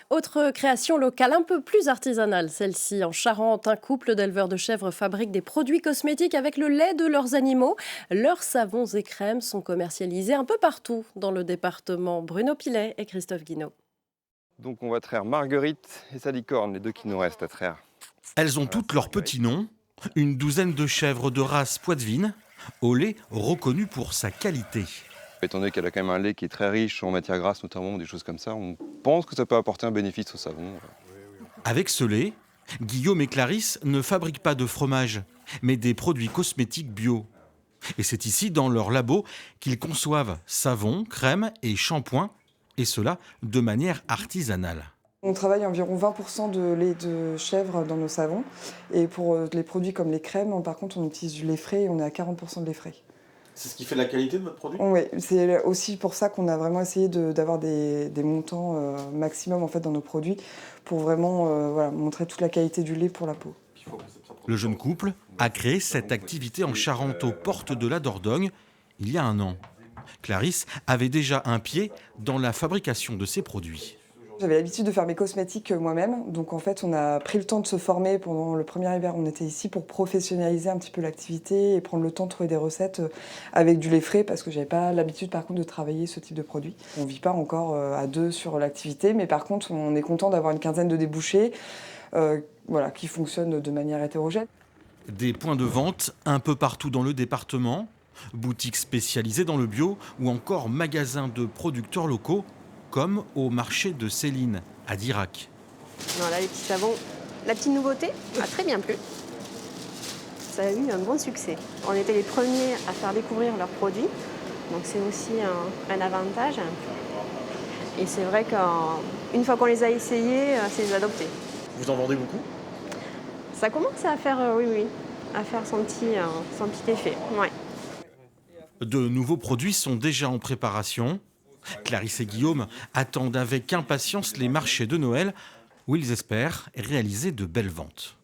Autre création locale un peu plus artisanale, celle-ci en Charente. Un couple d'éleveurs de chèvres fabrique des produits cosmétiques avec le lait de leurs animaux. Leurs savons et crèmes sont commercialisés un peu partout dans le département. Bruno Pilet et Christophe Guinaud. Donc on va traire Marguerite et sa licorne, les deux qui nous restent à traire. Elles ont Voilà, toutes c'est leurs Marguerite. petits noms. Une douzaine de chèvres de race poitevine, au lait reconnu pour sa qualité. Étant donné qu'elle a quand même un lait qui est très riche en matières grasses notamment, des choses comme ça, on pense que ça peut apporter un bénéfice au savon. Avec ce lait, Guillaume et Clarisse ne fabriquent pas de fromage, mais des produits cosmétiques bio. Et c'est ici, dans leur labo, qu'ils conçoivent savon, crème et shampoing, et cela de manière artisanale. On travaille environ 20% de lait de chèvre dans nos savons. Et pour les produits comme les crèmes, par contre, on utilise du lait frais et on est à 40% de lait frais. C'est ce qui fait la qualité de votre produit? Oui, c'est aussi pour ça qu'on a vraiment essayé d'avoir des montants maximum en fait, dans nos produits pour vraiment voilà, montrer toute la qualité du lait pour la peau. Le jeune couple a créé cette activité en Charente, aux portes de la Dordogne, il y a 1 an. Clarisse avait déjà un pied dans la fabrication de ces produits. J'avais l'habitude de faire mes cosmétiques moi-même, donc en fait on a pris le temps de se former pendant le premier hiver. On était ici pour professionnaliser un petit peu l'activité et prendre le temps de trouver des recettes avec du lait frais parce que j'avais pas l'habitude par contre de travailler ce type de produit. On vit pas encore à deux sur l'activité, mais par contre on est content d'avoir une quinzaine de débouchés voilà, qui fonctionnent de manière hétérogène. Des points de vente un peu partout dans le département, boutiques spécialisées dans le bio ou encore magasins de producteurs locaux, comme au marché de Céline, à Dirac. Voilà les petits savons. La petite nouveauté a très bien plu. Ça a eu un bon succès. On était les premiers à faire découvrir leurs produits, donc c'est aussi un avantage. Et c'est vrai qu'une fois qu'on les a essayés, c'est les adopter. Vous en vendez beaucoup? Ça commence à faire, oui, à faire son petit effet. Ouais. De nouveaux produits sont déjà en préparation. Clarisse et Guillaume attendent avec impatience les marchés de Noël où ils espèrent réaliser de belles ventes.